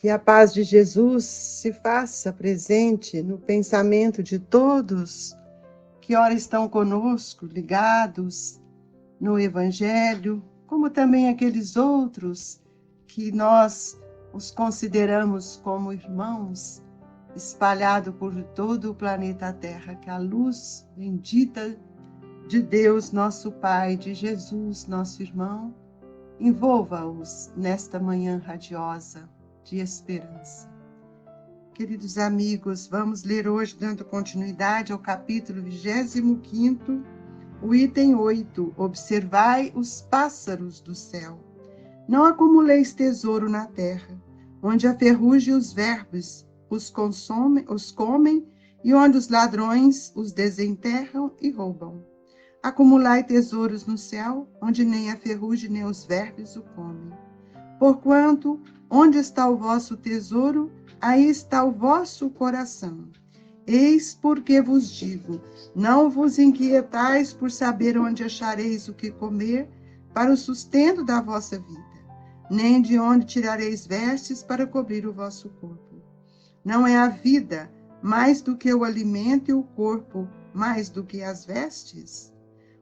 Que a paz de Jesus se faça presente no pensamento de todos que ora estão conosco, ligados no Evangelho, como também aqueles outros que nós os consideramos como irmãos, espalhados por todo o planeta Terra. Que a luz bendita de Deus, nosso Pai, de Jesus, nosso irmão, envolva-os nesta manhã radiosa de esperança. Queridos amigos, vamos ler hoje, dando continuidade ao capítulo 25, o item 8. Observai os pássaros do céu. Não acumuleis tesouro na terra, onde a ferrugem e os vermes os comem, e onde os ladrões os desenterram e roubam. Acumulai tesouros no céu, onde nem a ferrugem nem os vermes o comem. Porquanto, onde está o vosso tesouro, aí está o vosso coração. Eis porque vos digo, não vos inquietais por saber onde achareis o que comer para o sustento da vossa vida, nem de onde tirareis vestes para cobrir o vosso corpo. Não é a vida mais do que o alimento e o corpo mais do que as vestes?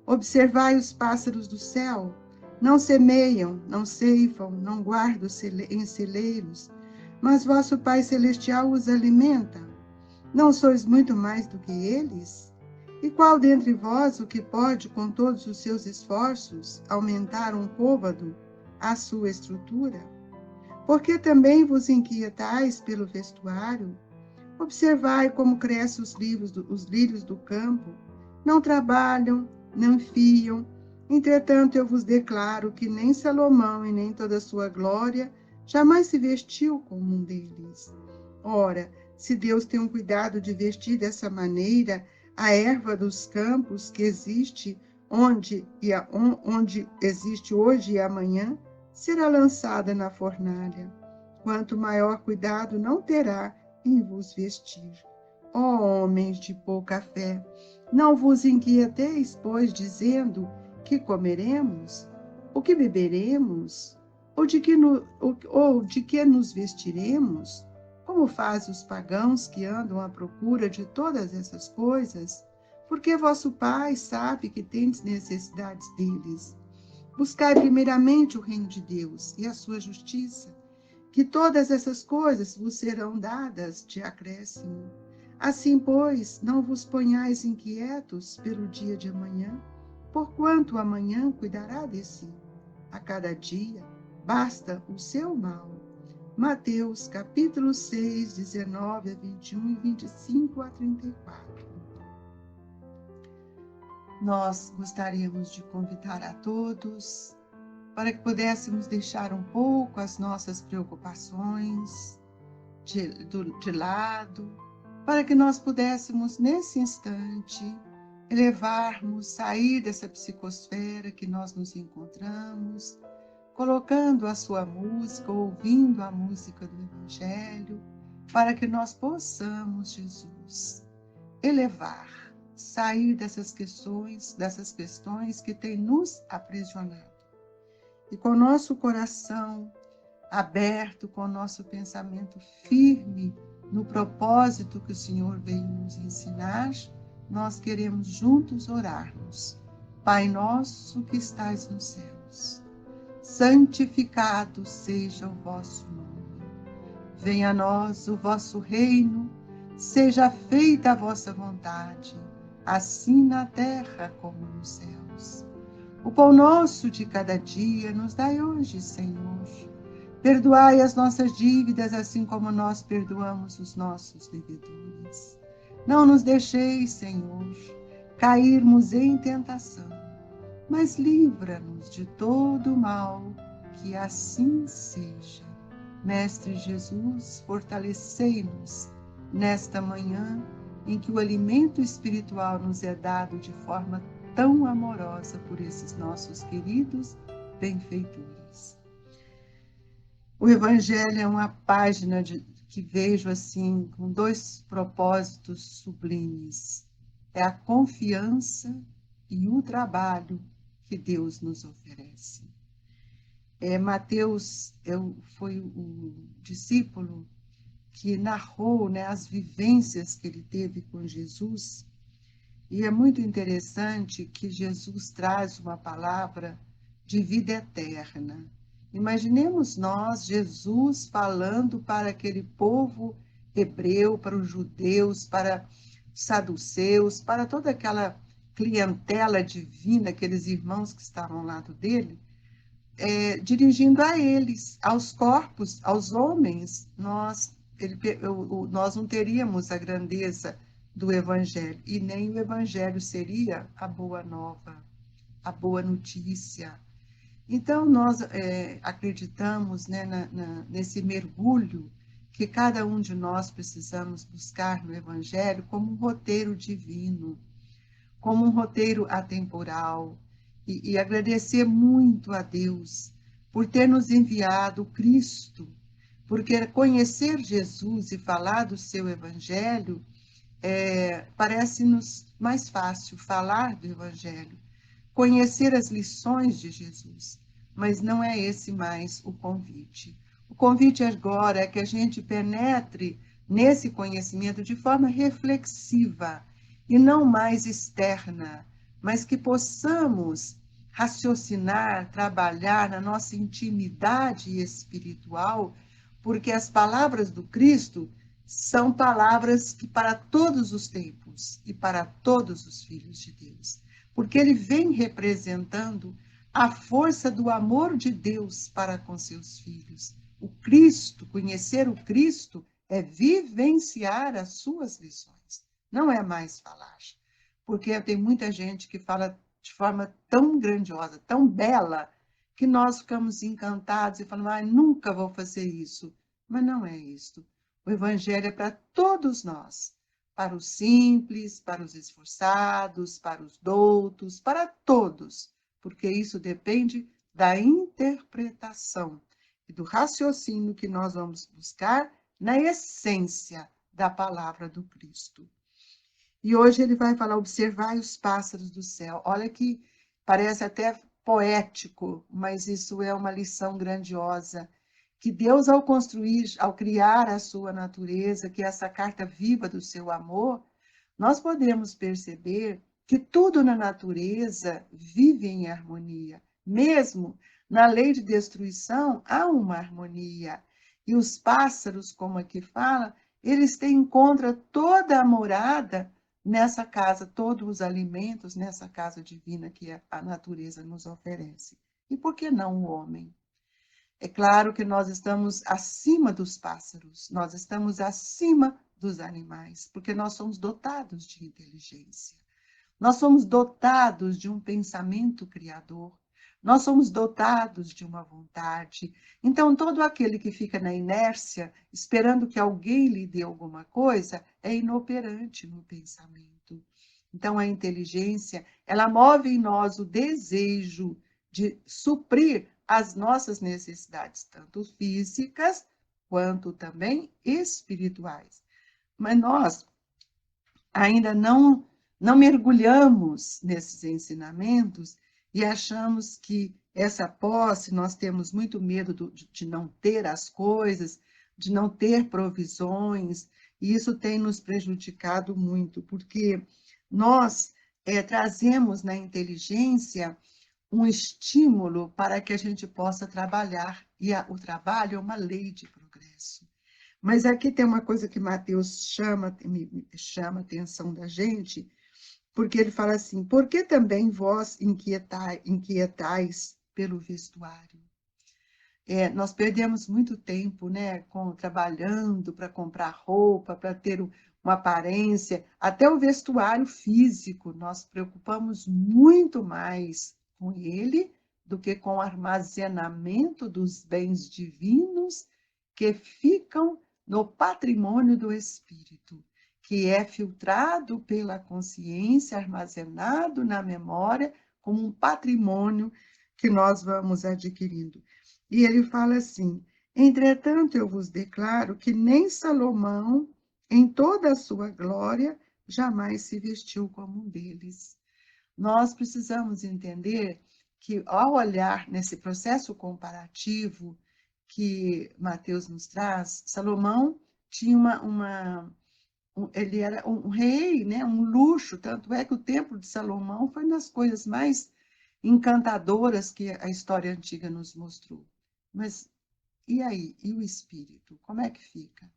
Observai os pássaros do céu, não semeiam, não ceifam, não guardam em celeiros, mas vosso Pai Celestial os alimenta. Não sois muito mais do que eles? E qual dentre vós o que pode, com todos os seus esforços, aumentar um côvado a sua estrutura? Porque também vos inquietais pelo vestuário? Observai como crescem os lírios do campo. Não trabalham, não fiam. Entretanto, eu vos declaro que nem Salomão e nem toda a sua glória jamais se vestiu como um deles. Ora, se Deus tem um cuidado de vestir dessa maneira a erva dos campos que existe onde existe hoje e amanhã, será lançada na fornalha. Quanto maior cuidado não terá em vos vestir. Ó homens de pouca fé, não vos inquieteis, pois, dizendo: que comeremos? O que beberemos? Ou de que nos vestiremos? Como fazem os pagãos que andam à procura de todas essas coisas? Porque vosso Pai sabe que tendes necessidades deles. Buscai primeiramente o reino de Deus e a sua justiça, que todas essas coisas vos serão dadas de acréscimo. Assim, pois, não vos ponhais inquietos pelo dia de amanhã, porquanto amanhã cuidará de si. A cada dia basta o seu mal. Mateus, capítulo 6, 19 a 21 e 25 a 34. Nós gostaríamos de convidar a todos para que pudéssemos deixar um pouco as nossas preocupações de lado, para que nós pudéssemos, nesse instante, sair dessa psicosfera que nós nos encontramos, colocando a sua música, ouvindo a música do Evangelho, para que nós possamos, Jesus, sair dessas questões que têm nos aprisionado. E com o nosso coração aberto, com o nosso pensamento firme no propósito que o Senhor veio nos ensinar, nós queremos juntos orarmos. Pai nosso que estais nos céus, santificado seja o vosso nome. Venha a nós o vosso reino, seja feita a vossa vontade, assim na terra como nos céus. O pão nosso de cada dia nos dai hoje, Senhor. Perdoai as nossas dívidas, assim como nós perdoamos os nossos devedores. Não nos deixeis, Senhor, cairmos em tentação, mas livra-nos de todo o mal, que assim seja. Mestre Jesus, fortalecei-nos nesta manhã em que o alimento espiritual nos é dado de forma tão amorosa por esses nossos queridos benfeitores. O Evangelho é uma página que vejo assim com dois propósitos sublimes. É a confiança e o trabalho que Deus nos oferece. Mateus foi o discípulo que narrou, né, as vivências que ele teve com Jesus. E é muito interessante que Jesus traz uma palavra de vida eterna. Imaginemos nós, Jesus, falando para aquele povo hebreu, para os judeus, para os saduceus, para toda aquela clientela divina, aqueles irmãos que estavam ao lado dele, dirigindo a eles, aos corpos, aos homens. Nós não teríamos a grandeza do Evangelho, e nem o Evangelho seria a boa nova, a boa notícia. Então, nós acreditamos, né, nesse mergulho que cada um de nós precisamos buscar no Evangelho como um roteiro divino, como um roteiro atemporal, e agradecer muito a Deus por ter nos enviado o Cristo, porque conhecer Jesus e falar do seu Evangelho parece-nos mais fácil falar do Evangelho, conhecer as lições de Jesus, mas não é esse mais o convite. O convite agora é que a gente penetre nesse conhecimento de forma reflexiva e não mais externa, mas que possamos raciocinar, trabalhar na nossa intimidade espiritual, porque as palavras do Cristo são palavras que para todos os tempos e para todos os filhos de Deus, porque ele vem representando a força do amor de Deus para com seus filhos. O Cristo, conhecer o Cristo, é vivenciar as suas lições, não é mais falar. Porque tem muita gente que fala de forma tão grandiosa, tão bela, que nós ficamos encantados e falamos, nunca vou fazer isso. Mas não é isso. O Evangelho é para todos nós, para os simples, para os esforçados, para os doutos, para todos, porque isso depende da interpretação e do raciocínio que nós vamos buscar na essência da palavra do Cristo. E hoje ele vai falar, observai os pássaros do céu. Olha que parece até poético, mas isso é uma lição grandiosa, que Deus, ao construir, ao criar a sua natureza, que é essa carta viva do seu amor, nós podemos perceber que tudo na natureza vive em harmonia. Mesmo na lei de destruição, há uma harmonia. E os pássaros, como aqui fala, eles encontram toda a morada nessa casa, todos os alimentos nessa casa divina que a natureza nos oferece. E por que não o homem? É claro que nós estamos acima dos pássaros, nós estamos acima dos animais, porque nós somos dotados de inteligência. Nós somos dotados de um pensamento criador, nós somos dotados de uma vontade. Então, todo aquele que fica na inércia, esperando que alguém lhe dê alguma coisa, é inoperante no pensamento. Então, a inteligência, ela move em nós o desejo de suprir as nossas necessidades, tanto físicas quanto também espirituais. Mas nós ainda não mergulhamos nesses ensinamentos e achamos que essa posse, nós temos muito medo de não ter as coisas, de não ter provisões, e isso tem nos prejudicado muito, porque nós trazemos na inteligência um estímulo para que a gente possa trabalhar, e o trabalho é uma lei de progresso. Mas aqui tem uma coisa que Mateus me chama a atenção da gente, porque ele fala assim, por que também vós inquietais pelo vestuário? Nós perdemos muito tempo, né, trabalhando para comprar roupa, para ter uma aparência, até o vestuário físico, nós preocupamos muito mais com ele do que com o armazenamento dos bens divinos que ficam no patrimônio do espírito, que é filtrado pela consciência, armazenado na memória, como um patrimônio que nós vamos adquirindo. E ele fala assim, entretanto eu vos declaro que nem Salomão, em toda a sua glória, jamais se vestiu como um deles. Nós precisamos entender que, ao olhar nesse processo comparativo que Mateus nos traz, Salomão tinha ele era um rei, né? Um luxo, tanto é que o Templo de Salomão foi uma das coisas mais encantadoras que a história antiga nos mostrou. Mas e aí? E o espírito? Como é que fica?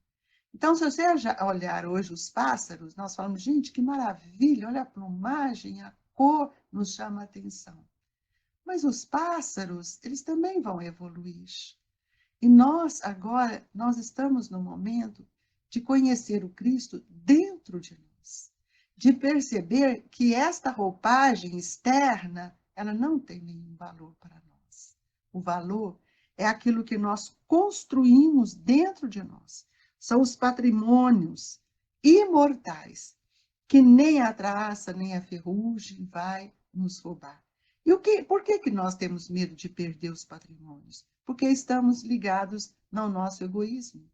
Então, se você olhar hoje os pássaros, nós falamos, gente, que maravilha, olha a plumagem, a cor nos chama a atenção. Mas os pássaros, eles também vão evoluir. E nós, agora, nós estamos no momento de conhecer o Cristo dentro de nós, de perceber que esta roupagem externa, ela não tem nenhum valor para nós. O valor é aquilo que nós construímos dentro de nós. São os patrimônios imortais, que nem a traça, nem a ferrugem vai nos roubar. Por que nós temos medo de perder os patrimônios? Porque estamos ligados no nosso egoísmo.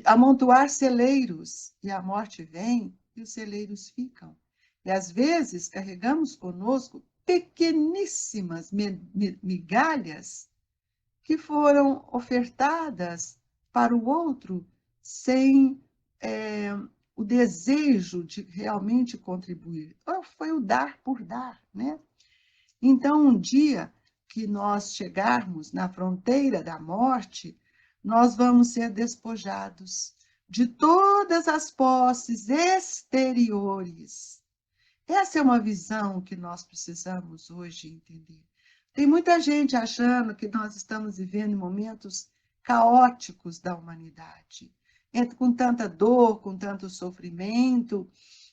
Amontoar celeiros, e a morte vem, e os celeiros ficam. E às vezes carregamos conosco pequeníssimas migalhas que foram ofertadas para o outro sem o desejo de realmente contribuir. Foi o dar por dar, né? Então, um dia que nós chegarmos na fronteira da morte, nós vamos ser despojados de todas as posses exteriores. Essa é uma visão que nós precisamos hoje entender. Tem muita gente achando que nós estamos vivendo momentos caóticos da humanidade, com tanta dor, com tanto sofrimento,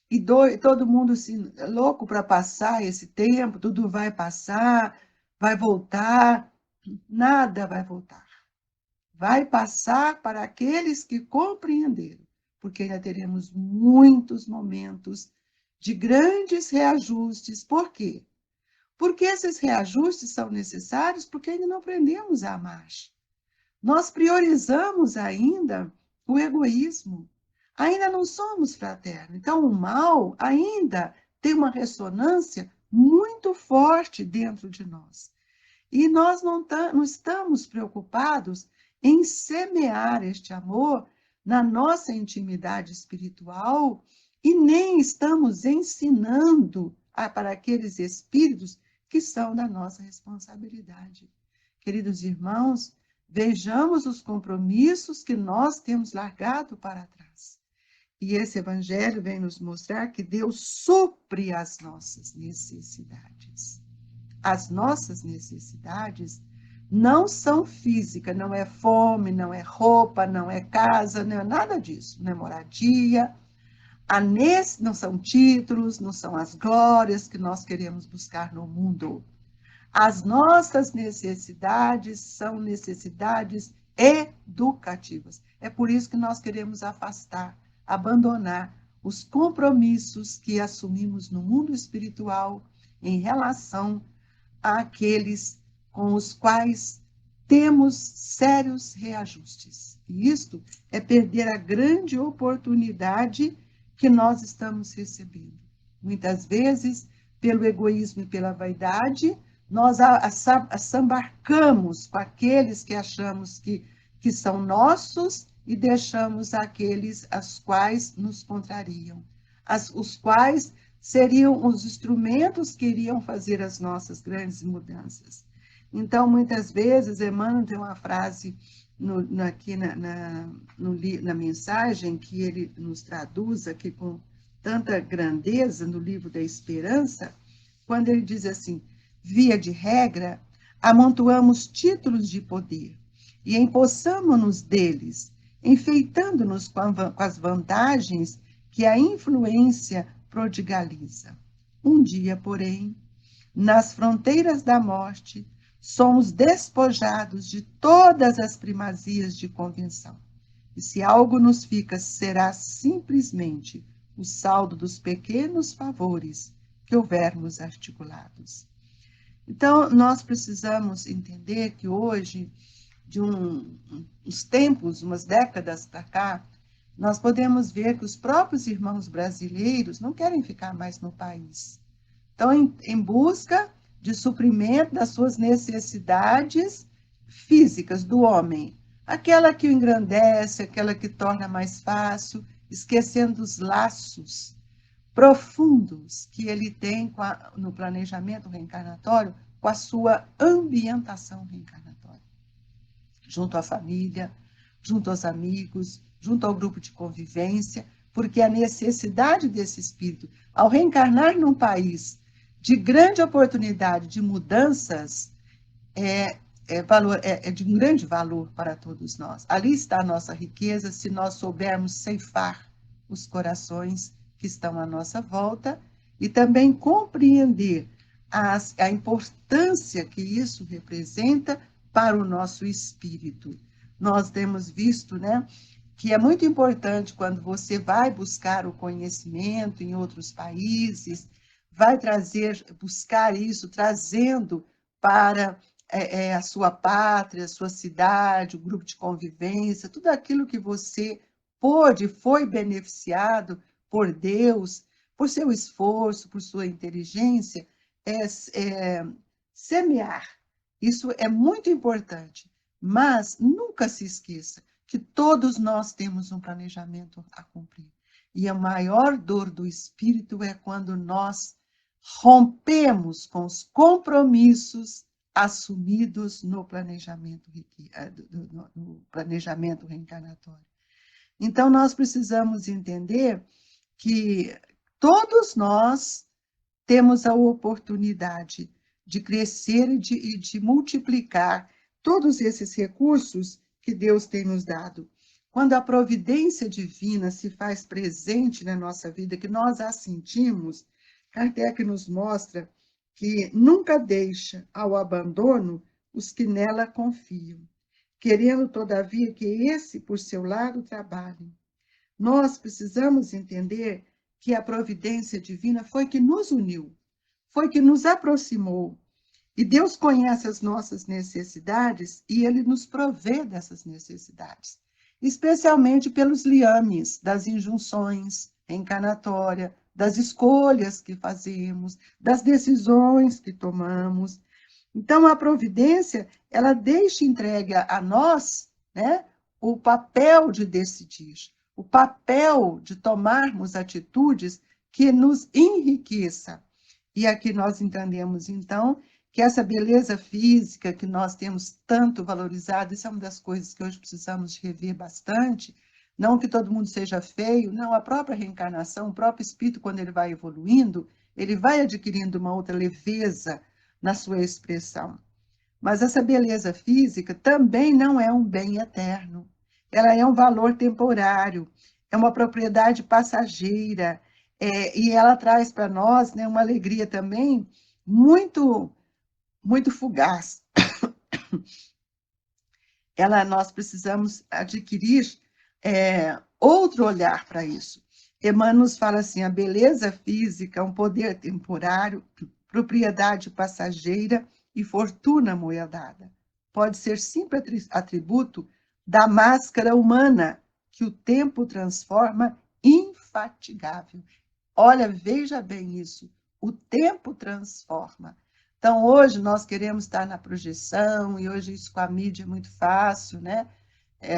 e todo mundo assim, louco para passar esse tempo, tudo vai passar, vai voltar, nada vai voltar. Vai passar para aqueles que compreenderam, porque ainda teremos muitos momentos de grandes reajustes. Por quê? Porque esses reajustes são necessários porque ainda não aprendemos a amar. Nós priorizamos ainda o egoísmo. Ainda não somos fraternos. Então, o mal ainda tem uma ressonância muito forte dentro de nós. E nós não estamos preocupados em semear este amor na nossa intimidade espiritual e nem estamos ensinando para aqueles espíritos que são da nossa responsabilidade. Queridos irmãos, vejamos os compromissos que nós temos largado para trás. E esse evangelho vem nos mostrar que Deus supre as nossas necessidades. As nossas necessidades não são físicas, não é fome, não é roupa, não é casa, não é nada disso, não é moradia, não são títulos, não são as glórias que nós queremos buscar no mundo. As nossas necessidades são necessidades educativas. É por isso que nós queremos afastar, abandonar os compromissos que assumimos no mundo espiritual em relação àqueles com os quais temos sérios reajustes. E isto é perder a grande oportunidade que nós estamos recebendo. Muitas vezes, pelo egoísmo e pela vaidade, nós assambarcamos com aqueles que achamos que são nossos e deixamos aqueles as quais nos contrariam, os quais seriam os instrumentos que iriam fazer as nossas grandes mudanças. Então, muitas vezes, Emmanuel tem uma frase aqui na mensagem que ele nos traduz aqui com tanta grandeza no livro da Esperança, quando ele diz assim: via de regra, amontoamos títulos de poder e empossamo-nos deles, enfeitando-nos com as vantagens que a influência prodigaliza. Um dia, porém, nas fronteiras da morte, somos despojados de todas as primazias de convenção. E se algo nos fica, será simplesmente o saldo dos pequenos favores que houvermos articulados. Então, nós precisamos entender que hoje, de uns tempos, umas décadas para cá, nós podemos ver que os próprios irmãos brasileiros não querem ficar mais no país. Estão em busca de suprimento das suas necessidades físicas do homem. Aquela que o engrandece, aquela que torna mais fácil, esquecendo os laços profundos que ele tem no planejamento reencarnatório com a sua ambientação reencarnatória. Junto à família, junto aos amigos, junto ao grupo de convivência, porque a necessidade desse espírito, ao reencarnar num país de grande oportunidade de mudanças, é de um grande valor para todos nós. Ali está a nossa riqueza, se nós soubermos ceifar os corações que estão à nossa volta e também compreender a importância que isso representa para o nosso espírito. Nós temos visto, né, que é muito importante quando você vai buscar o conhecimento em outros países, vai buscar isso, trazendo para a sua pátria, a sua cidade, o grupo de convivência, tudo aquilo que você foi beneficiado por Deus, por seu esforço, por sua inteligência, semear. Isso é muito importante, mas nunca se esqueça que todos nós temos um planejamento a cumprir. E a maior dor do espírito é quando nós rompemos com os compromissos assumidos no planejamento reencarnatório. Então, nós precisamos entender que todos nós temos a oportunidade de crescer e de multiplicar todos esses recursos que Deus tem nos dado. Quando a providência divina se faz presente na nossa vida, que nós a sentimos, Kardec nos mostra que nunca deixa ao abandono os que nela confiam, querendo, todavia, que esse, por seu lado, trabalhe. Nós precisamos entender que a providência divina foi que nos uniu, foi que nos aproximou. E Deus conhece as nossas necessidades e Ele nos provê dessas necessidades, especialmente pelos liames das injunções reencarnatórias, das escolhas que fazemos, das decisões que tomamos. Então, a providência, ela deixa entregue a nós, né, o papel de decidir, o papel de tomarmos atitudes que nos enriqueça. E aqui nós entendemos, então, que essa beleza física que nós temos tanto valorizado, isso é uma das coisas que hoje precisamos rever bastante, não que todo mundo seja feio, não, a própria reencarnação, o próprio espírito, quando ele vai evoluindo, ele vai adquirindo uma outra leveza na sua expressão. Mas essa beleza física também não é um bem eterno, ela é um valor temporário, é uma propriedade passageira, e ela traz para nós, né, uma alegria também muito, muito fugaz. Nós precisamos adquirir outro olhar para isso. Emmanuel nos fala assim, a beleza física é um poder temporário, propriedade passageira e fortuna moedada. Pode ser simples atributo da máscara humana, que o tempo transforma infatigável. Olha, veja bem isso, o tempo transforma. Então, hoje nós queremos estar na projeção, e hoje isso com a mídia é muito fácil, né?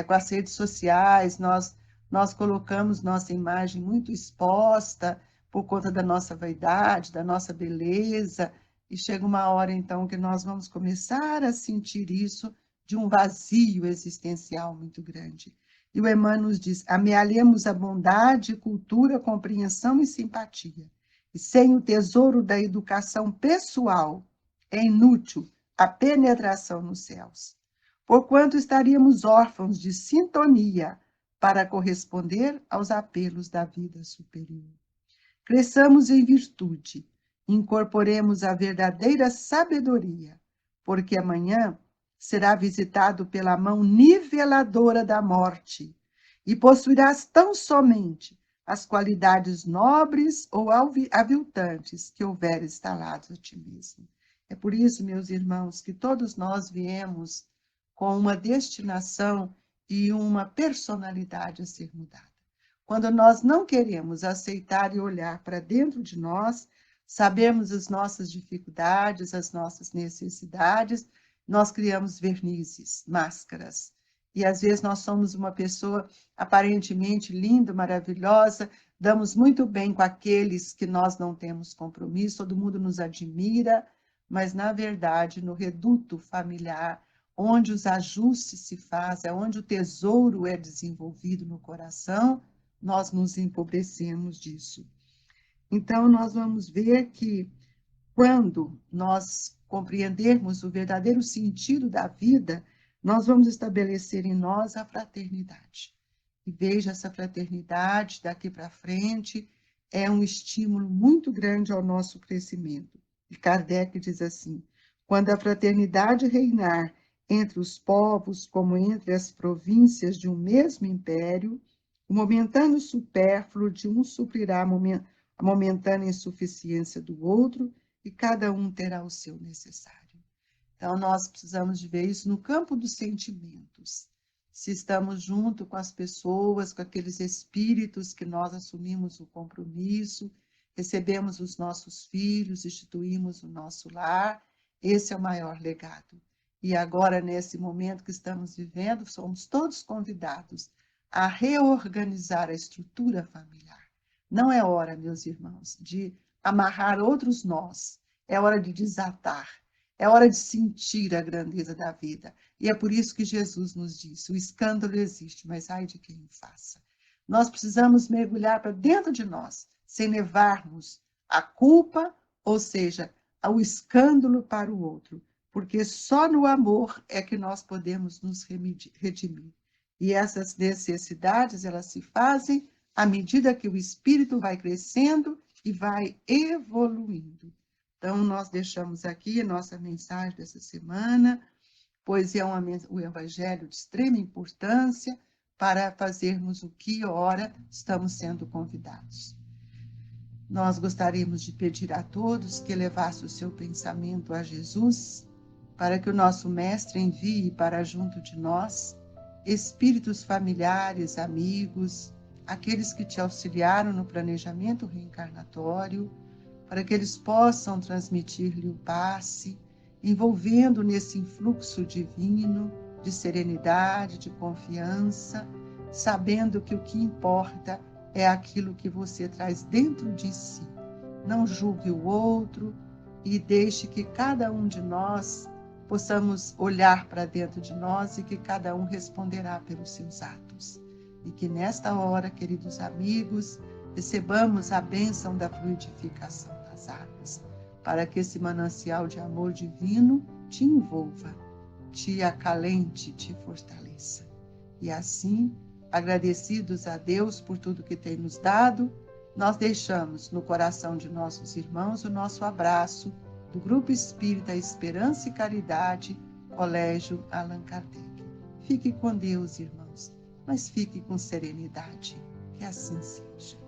Com as redes sociais, nós colocamos nossa imagem muito exposta por conta da nossa vaidade, da nossa beleza, e chega uma hora, então, que nós vamos começar a sentir isso de um vazio existencial muito grande. E o Emmanuel nos diz, amealhemos a bondade, cultura, compreensão e simpatia. E sem o tesouro da educação pessoal, é inútil a penetração nos céus. Porquanto estaríamos órfãos de sintonia para corresponder aos apelos da vida superior. Cresçamos em virtude, incorporemos a verdadeira sabedoria, porque amanhã será visitado pela mão niveladora da morte, e possuirás tão somente as qualidades nobres ou aviltantes que houver instalados a ti mesmo. É por isso, meus irmãos, que todos nós viemos com uma destinação e uma personalidade a ser mudada. Quando nós não queremos aceitar e olhar para dentro de nós, sabemos as nossas dificuldades, as nossas necessidades, nós criamos vernizes, máscaras. E às vezes nós somos uma pessoa aparentemente linda, maravilhosa, damos muito bem com aqueles que nós não temos compromisso, todo mundo nos admira, mas na verdade, no reduto familiar, onde os ajustes se fazem, onde o tesouro é desenvolvido no coração, nós nos empobrecemos disso. Então, nós vamos ver que quando nós compreendermos o verdadeiro sentido da vida, nós vamos estabelecer em nós a fraternidade. E veja, essa fraternidade daqui para frente é um estímulo muito grande ao nosso crescimento. E Kardec diz assim: quando a fraternidade reinar entre os povos como entre as províncias de um mesmo império, o momentâneo supérfluo de um suprirá a momentânea insuficiência do outro, e cada um terá o seu necessário. Então, nós precisamos de ver isso no campo dos sentimentos. Se estamos junto com as pessoas, com aqueles espíritos que nós assumimos o compromisso, recebemos os nossos filhos, instituímos o nosso lar, esse é o maior legado. E agora, nesse momento que estamos vivendo, somos todos convidados a reorganizar a estrutura familiar. Não é hora, meus irmãos, de amarrar outros nós, é hora de desatar, é hora de sentir a grandeza da vida. E é por isso que Jesus nos disse: o escândalo existe, mas ai de quem o faça. Nós precisamos mergulhar para dentro de nós, sem levarmos a culpa, ou seja, o escândalo para o outro, porque só no amor é que nós podemos nos redimir. E essas necessidades, elas se fazem à medida que o espírito vai crescendo e vai evoluindo. Então, nós deixamos aqui a nossa mensagem dessa semana, pois é um evangelho de extrema importância para fazermos o que, ora, estamos sendo convidados. Nós gostaríamos de pedir a todos que levassem o seu pensamento a Jesus, para que o nosso Mestre envie para junto de nós espíritos familiares, amigos, aqueles que te auxiliaram no planejamento reencarnatório, para que eles possam transmitir-lhe o passe, envolvendo nesse influxo divino de serenidade, de confiança, sabendo que o que importa é aquilo que você traz dentro de si. Não julgue o outro e deixe que cada um de nós possamos olhar para dentro de nós e que cada um responderá pelos seus atos. E que nesta hora, queridos amigos, recebamos a bênção da fluidificação das águas, para que esse manancial de amor divino te envolva, te acalente, te fortaleça. E assim, agradecidos a Deus por tudo que tem nos dado, nós deixamos no coração de nossos irmãos o nosso abraço do Grupo Espírita Esperança e Caridade, Colégio Allan Kardec. Fique com Deus, irmãos, mas fique com serenidade. Que assim seja.